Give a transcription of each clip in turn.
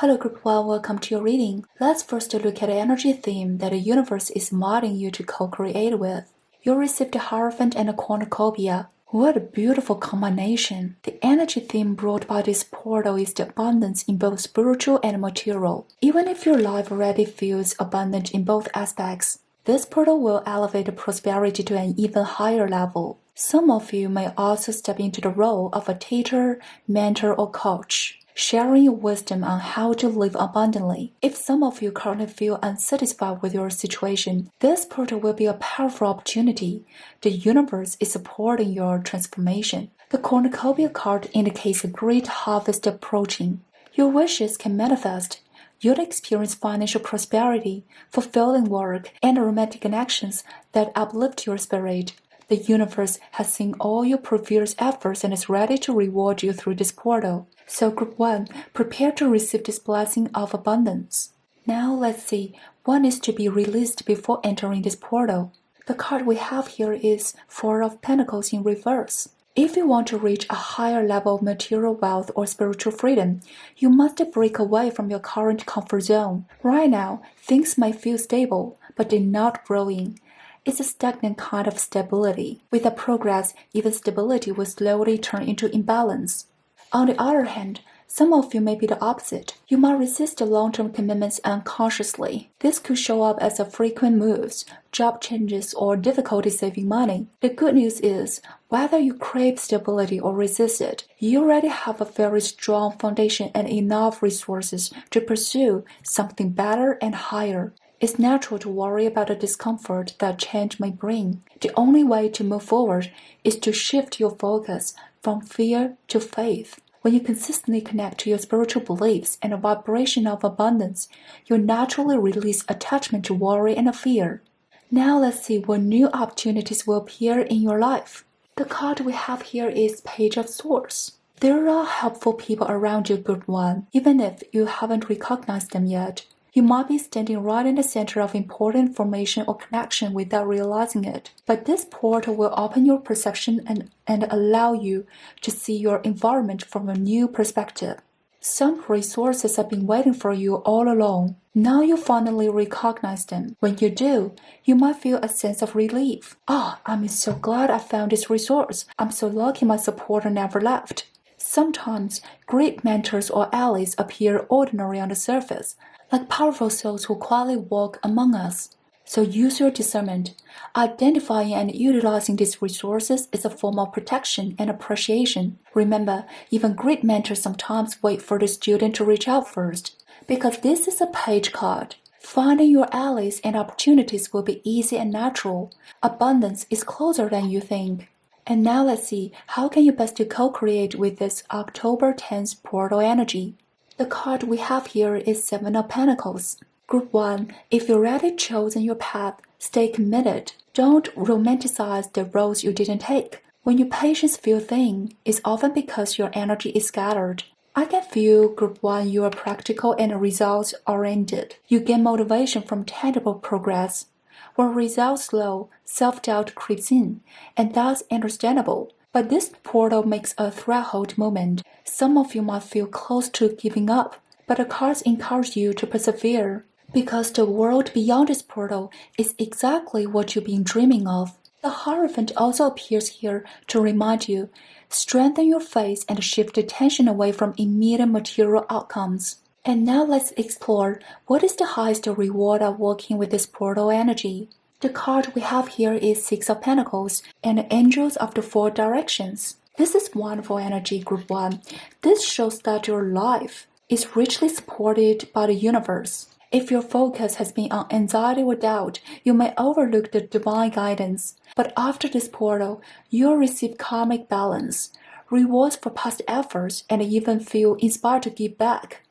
Hello Group 1, welcome to your reading. Let's first look at the energy theme that the universe is inviting you to co-create with. You received the Hierophant and the Cornucopia. What a beautiful combination. The energy theme brought by this portal is the abundance in both spiritual and material. Even if your life already feels abundant in both aspects, this portal will elevate the prosperity to an even higher level. Some of you may also step into the role of a teacher, mentor, or coach, sharing your wisdom on how to live abundantly. If some of you currently feel unsatisfied with your situation, this portal will be a powerful opportunity. The universe is supporting your transformation. The Cornucopia card indicates a great harvest approaching. Your wishes can manifest. You'll experience financial prosperity, fulfilling work, and romantic connections that uplift your spirit. The universe has seen all your previous efforts and is ready to reward you through this portal. So Group 1, prepare to receive this blessing of abundance. Now let's see what needs to be released before entering this portal. The card we have here is Four of Pentacles in reverse. If you want to reach a higher level of material wealth or spiritual freedom, you must break away from your current comfort zone. Right now, things may feel stable, but they're not growing. It's a stagnant kind of stability. With the progress, even stability will slowly turn into imbalance. On the other hand, some of you may be the opposite. You might resist the long-term commitments unconsciously. This could show up as frequent moves, job changes, or difficulty saving money. The good news is, whether you crave stability or resist it, you already have a very strong foundation and enough resources to pursue something better and higher. It's natural to worry about the discomfort that change may bring. The only way to move forward is to shift your focus from fear to faith. When you consistently connect to your spiritual beliefs and the vibration of abundance, you naturally release attachment to worry and fear. Now let's see what new opportunities will appear in your life. The card we have here is Page of Swords. There are helpful people around you, Group 1, even if you haven't recognized them yet. You might be standing right in the center of important information or connection without realizing it. But this portal will open your perception and allow you to see your environment from a new perspective. Some resources have been waiting for you all along. Now you finally recognize them. When you do, you might feel a sense of relief. I'm so glad I found this resource. I'm so lucky my supporter never left. Sometimes great mentors or allies appear ordinary on the surface, like powerful souls who quietly walk among us. So use your discernment. Identifying and utilizing these resources is a form of protection and appreciation. Remember, even great mentors sometimes wait for the student to reach out first. Because this is a page card, finding your allies and opportunities will be easy and natural. Abundance is closer than you think. And now let's see, how can you best co-create with this October 10th portal energy? The card we have here is Seven of Pentacles. Group 1, if you've already chosen your path, stay committed. Don't romanticize the roads you didn't take. When your patience feels thin, it's often because your energy is scattered. I can feel, Group 1, you are practical and results-oriented. You gain motivation from tangible progress. When results slow, self-doubt creeps in, and that's understandable. But this portal makes a threshold moment. Some of you might feel close to giving up, but the cards encourage you to persevere, because the world beyond this portal is exactly what you've been dreaming of. The Hierophant also appears here to remind you, strengthen your faith and shift attention away from immediate material outcomes. And now let's explore what is the highest reward of working with this portal energy. The card we have here is Six of Pentacles and the Angels of the Four Directions. This is wonderful energy, Group 1. This shows that your life is richly supported by the universe. If your focus has been on anxiety or doubt, you may overlook the divine guidance. But after this portal, you'll receive karmic balance, rewards for past efforts, and even feel inspired to give back.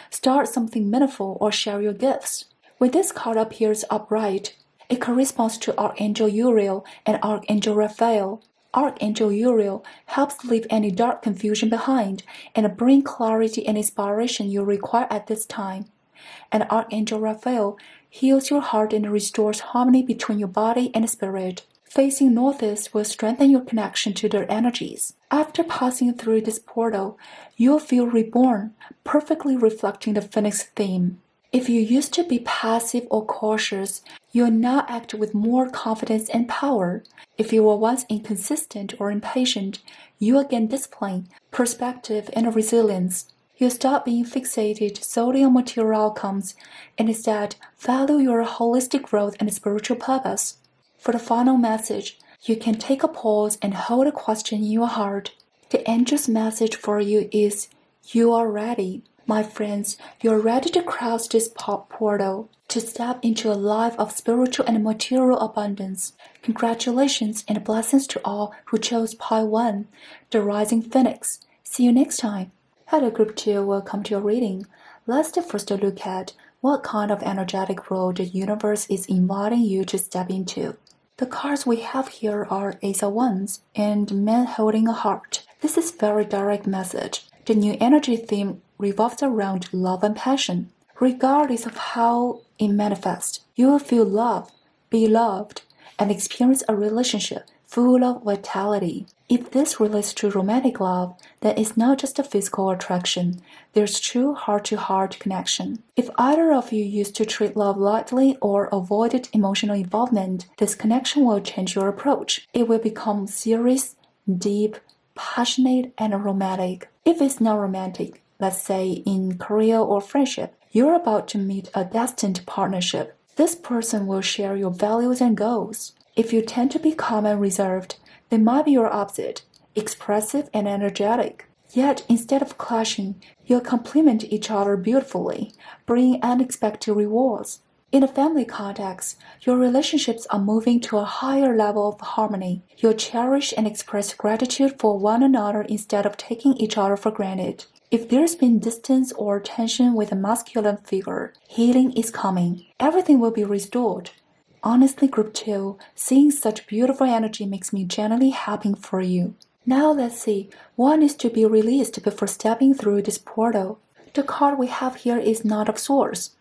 Start something meaningful or share your gifts. When this card appears upright, it corresponds to Archangel Uriel and Archangel Raphael. Archangel Uriel helps leave any dark confusion behind and bring clarity and inspiration you require at this time. And Archangel Raphael heals your heart and restores harmony between your body and spirit. Facing northeast will strengthen your connection to their energies. After passing through this portal, you'll feel reborn, perfectly reflecting the Phoenix theme. If you used to be passive or cautious, you'll now act with more confidence and power. If you were once inconsistent or impatient, you'll gain discipline, perspective, and resilience. You'll stop being fixated solely on material outcomes and instead value your holistic growth and spiritual purpose. For the final message, you can take a pause and hold a question in your heart. The angel's message for you is, you are ready. My friends, you're ready to cross this portal, to step into a life of spiritual and material abundance. Congratulations and blessings to all who chose Pi 1, the Rising Phoenix. See you next time. Hello Group 2, welcome to your reading. Let's first look at what kind of energetic role the universe is inviting you to step into. The cards we have here are Ace of Wands and Man Holding a Heart. This is very direct message. The new energy theme revolves around love and passion. Regardless of how it manifests, you will feel love, be loved, and experience a relationship full of vitality. If this relates to romantic love, then it's not just a physical attraction. There's true heart-to-heart connection. If either of you used to treat love lightly or avoided emotional involvement, this connection will change your approach. It will become serious, deep, passionate, and romantic. If it's not romantic, let's say in career or friendship, you're about to meet a destined partnership. This person will share your values and goals. If you tend to be calm and reserved, they might be your opposite, expressive and energetic. Yet, instead of clashing, you'll complement each other beautifully, bringing unexpected rewards. In a family context, your relationships are moving to a higher level of harmony. You'll cherish and express gratitude for one another instead of taking each other for granted. If there's been distance or tension with a masculine figure, healing is coming. Everything will be restored. Honestly, Group 2, seeing such beautiful energy makes me genuinely happy for you. Now let's see what needs to be released before stepping through this portal. The card we have here is Knight of Swords.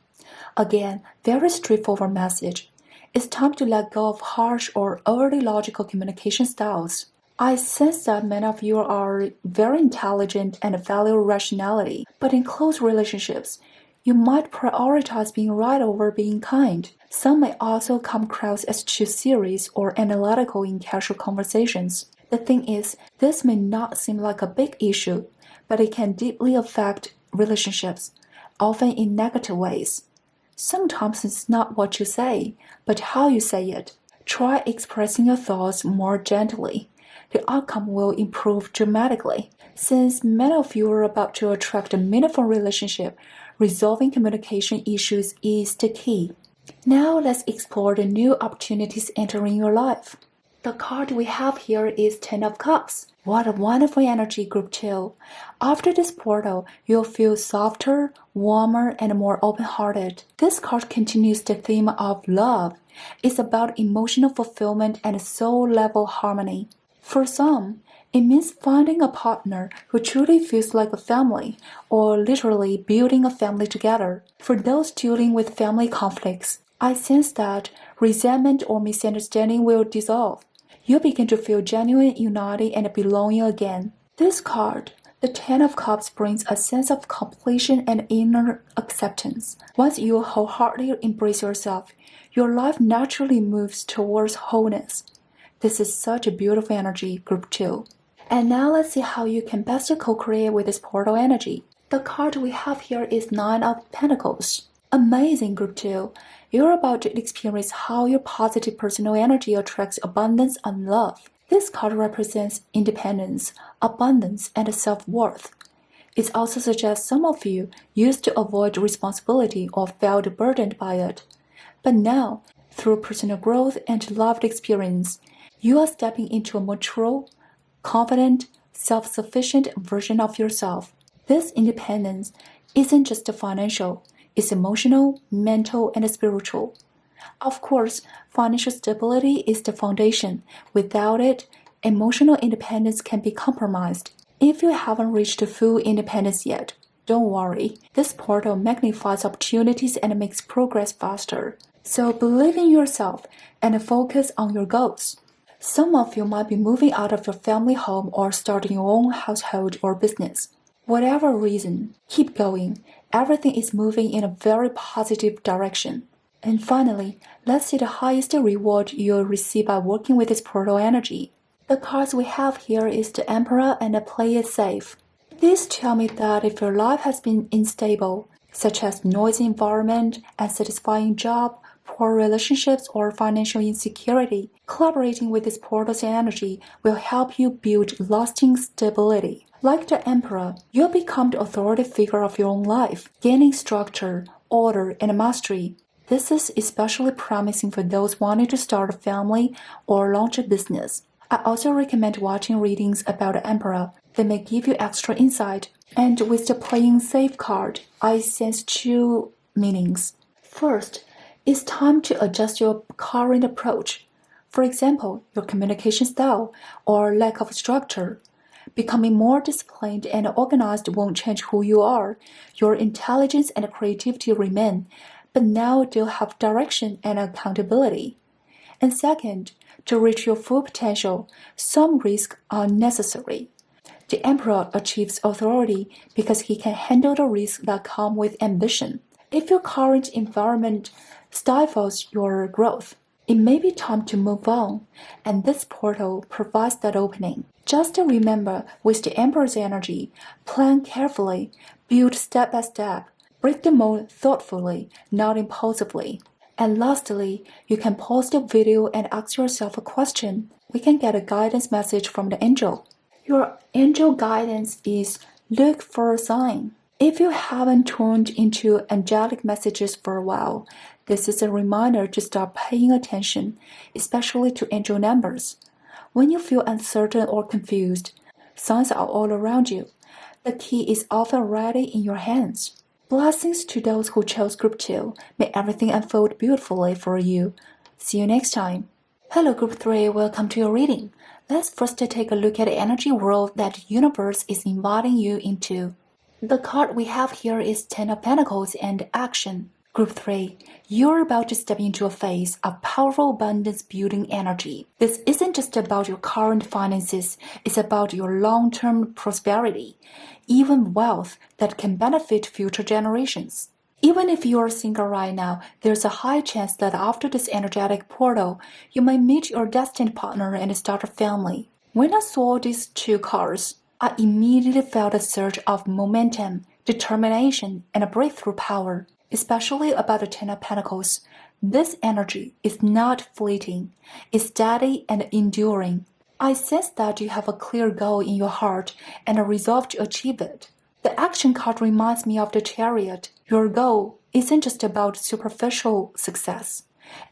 Again, very straightforward message. It's time to let go of harsh or overly logical communication styles. I sense that many of you are very intelligent and value rationality, but in close relationships, you might prioritize being right over being kind. Some may also come across as too serious or analytical in casual conversations. The thing is, this may not seem like a big issue, but it can deeply affect relationships, often in negative ways. Sometimes it's not what you say, but how you say it. Try expressing your thoughts more gently. The outcome will improve dramatically. Since many of you are about to attract a meaningful relationship, resolving communication issues is the key. Now let's explore the new opportunities entering your life. The card we have here is Ten of Cups. What a wonderful energy, Group 2. After this portal, you'll feel softer, warmer, and more open-hearted. This card continues the theme of love. It's about emotional fulfillment and soul-level harmony. For some, it means finding a partner who truly feels like a family, or literally building a family together. For those dealing with family conflicts, I sense that resentment or misunderstanding will dissolve. You'll begin to feel genuine unity and belonging again. This card, the Ten of Cups, brings a sense of completion and inner acceptance. Once you wholeheartedly embrace yourself, your life naturally moves towards wholeness. This is such a beautiful energy, Group 2. And now let's see how you can best co-create with this portal energy. The card we have here is Nine of Pentacles. Amazing, Group 2. You're about to experience how your positive personal energy attracts abundance and love. This card represents independence, abundance, and self-worth. It also suggests some of you used to avoid responsibility or felt burdened by it. But now, through personal growth and lived experience, you are stepping into a mature, confident, self-sufficient version of yourself. This independence isn't just financial, it's emotional, mental, and spiritual. Of course, financial stability is the foundation. Without it, emotional independence can be compromised. If you haven't reached full independence yet, don't worry. This portal magnifies opportunities and makes progress faster. So believe in yourself and focus on your goals. Some of you might be moving out of your family home or starting your own household or business. Whatever reason, keep going. Everything is moving in a very positive direction. And finally, let's see the highest reward you'll receive by working with this portal energy. The cards we have here is the Emperor and the Play It Safe. These tell me that if your life has been unstable, such as noisy environment, unsatisfying job, poor relationships, or financial insecurity, collaborating with this portal's energy will help you build lasting stability. Like the Emperor, you'll become the authority figure of your own life, gaining structure, order, and mastery. This is especially promising for those wanting to start a family or launch a business. I also recommend watching readings about the Emperor. They may give you extra insight. And with the Playing Safe card, I sense two meanings. First, it's time to adjust your current approach. For example, your communication style or lack of structure. Becoming more disciplined and organized won't change who you are. Your intelligence and creativity remain, but now they'll have direction and accountability. And second, to reach your full potential, some risks are necessary. The Emperor achieves authority because he can handle the risks that come with ambition. If your current environment stifles your growth, it may be time to move on, and this portal provides that opening. Just remember, with the Emperor's energy, plan carefully, build step by step, break the mold thoughtfully, not impulsively. And lastly, you can pause the video and ask yourself a question. We can get a guidance message from the angel. Your angel guidance is look for a sign. If you haven't tuned into angelic messages for a while, this is a reminder to start paying attention, especially to angel numbers. When you feel uncertain or confused, signs are all around you. The key is often ready in your hands. Blessings to those who chose Group 2. May everything unfold beautifully for you. See you next time. Hello Group 3, welcome to your reading. Let's first take a look at the energy world that the universe is inviting you into. The card we have here is Ten of Pentacles and Action. Group 3, you're about to step into a phase of powerful abundance building energy. This isn't just about your current finances, it's about your long-term prosperity, even wealth that can benefit future generations. Even if you're single right now, there's a high chance that after this energetic portal, you may meet your destined partner and start a family. When I saw these two cards, I immediately felt a surge of momentum, determination, and a breakthrough power, especially about the Ten of Pentacles. This energy is not fleeting, it's steady and enduring. I sense that you have a clear goal in your heart and a resolve to achieve it. The Action card reminds me of the Chariot. Your goal isn't just about superficial success.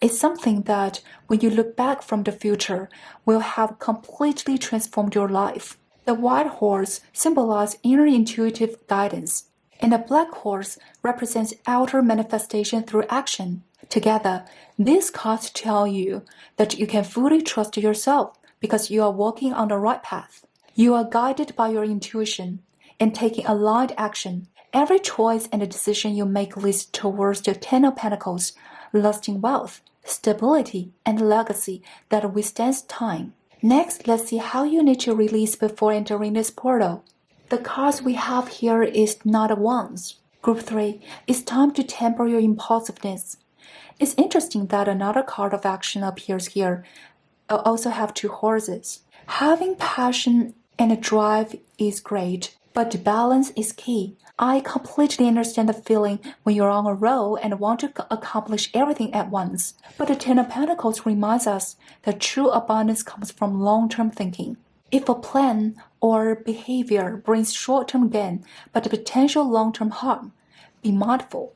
It's something that, when you look back from the future, will have completely transformed your life. The white horse symbolizes inner intuitive guidance, and the black horse represents outer manifestation through action. Together, these cards tell you that you can fully trust yourself because you are walking on the right path. You are guided by your intuition and taking aligned action. Every choice and decision you make leads towards the Ten of Pentacles, lasting wealth, stability, and legacy that withstands time. Next, let's see how you need to release before entering this portal. The cards we have here is Knight of Wands. Group 3, it's time to temper your impulsiveness. It's interesting that another card of action appears here. I also have two horses. Having passion and drive is great, but balance is key. I completely understand the feeling when you're on a roll and want to accomplish everything at once. But the Ten of Pentacles reminds us that true abundance comes from long-term thinking. If a plan or behavior brings short-term gain but potential long-term harm, be mindful.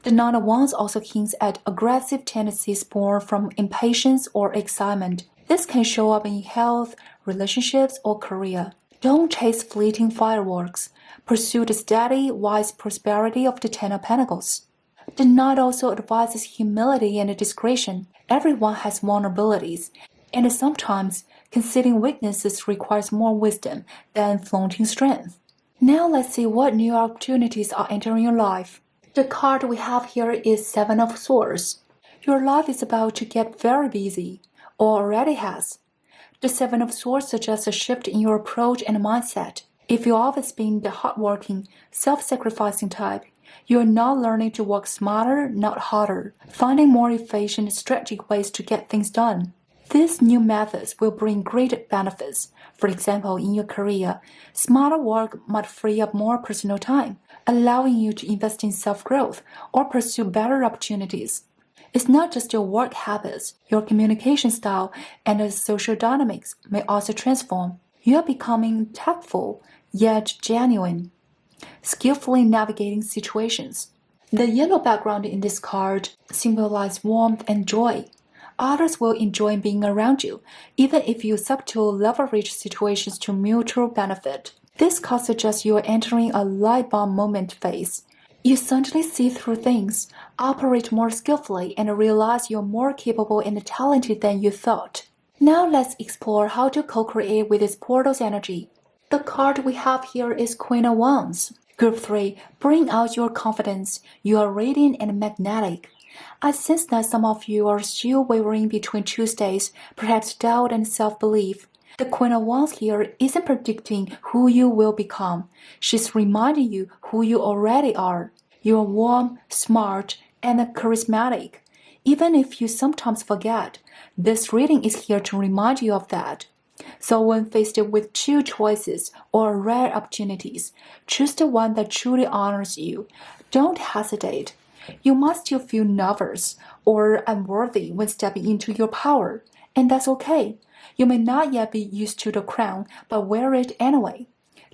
The Nine of Wands also hints at aggressive tendencies born from impatience or excitement. This can show up in health, relationships, or career. Don't chase fleeting fireworks. Pursue the steady, wise prosperity of the Ten of Pentacles. The Knight also advises humility and discretion. Everyone has vulnerabilities, and sometimes concealing weaknesses requires more wisdom than flaunting strength. Now let's see what new opportunities are entering your life. The card we have here is Seven of Swords. Your life is about to get very busy, or already has. The Seven of Swords suggests a shift in your approach and mindset. If you've always been the hardworking, self-sacrificing type, you are now learning to work smarter, not harder, finding more efficient, strategic ways to get things done. These new methods will bring great benefits. For example, in your career, smarter work might free up more personal time, allowing you to invest in self-growth or pursue better opportunities. It's not just your work habits, your communication style and the social dynamics may also transform. You are becoming tactful, yet genuine, skillfully navigating situations. The yellow background in this card symbolizes warmth and joy. Others will enjoy being around you, even if you subtly leverage situations to mutual benefit. This card suggests you are entering a light bulb moment phase. You suddenly see through things, operate more skillfully, and realize you're more capable and talented than you thought. Now let's explore how to co-create with this portal's energy. The card we have here is Queen of Wands. Group 3, bring out your confidence. You are radiant and magnetic. I sense that some of you are still wavering between two states, perhaps doubt and self-belief. The Queen of Wands here isn't predicting who you will become. She's reminding you who you already are. You are warm, smart, and charismatic. Even if you sometimes forget, this reading is here to remind you of that. So when faced with two choices or rare opportunities, choose the one that truly honors you. Don't hesitate. You might still feel nervous or unworthy when stepping into your power, and that's okay. You may not yet be used to the crown, but wear it anyway.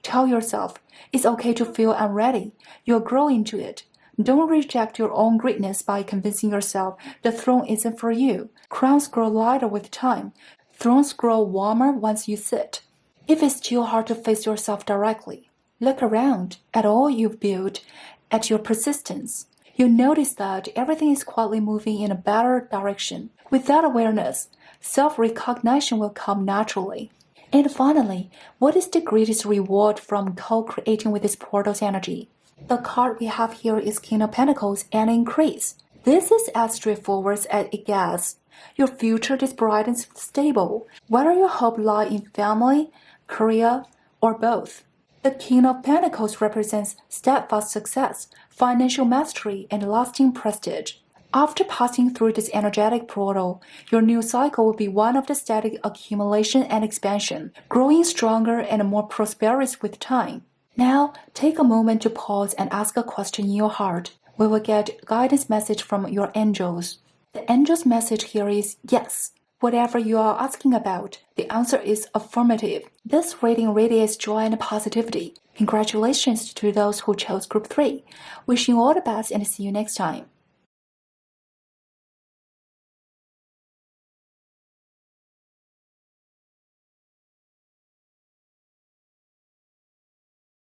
Tell yourself, it's okay to feel unready. You'll grow into it. Don't reject your own greatness by convincing yourself the throne isn't for you. Crowns grow lighter with time. Thrones grow warmer once you sit. If it's too hard to face yourself directly, look around at all you've built, at your persistence. You'll notice that everything is quietly moving in a better direction. With that awareness, self-recognition will come naturally. And finally, what is the greatest reward from co-creating with this portal's energy? The card we have here is King of Pentacles and Increase. This is as straightforward as it gets. Your future is bright and stable, whether your hope lies in family, career, or both. The King of Pentacles represents steadfast success, financial mastery, and lasting prestige. After passing through this energetic portal, your new cycle will be one of the steady accumulation and expansion, growing stronger and more prosperous with time. Now, take a moment to pause and ask a question in your heart. We will get guidance message from your angels. The angel's message here is yes. Whatever you are asking about, the answer is affirmative. This reading radiates joy and positivity. Congratulations to those who chose Group 3. Wishing you all the best and see you next time.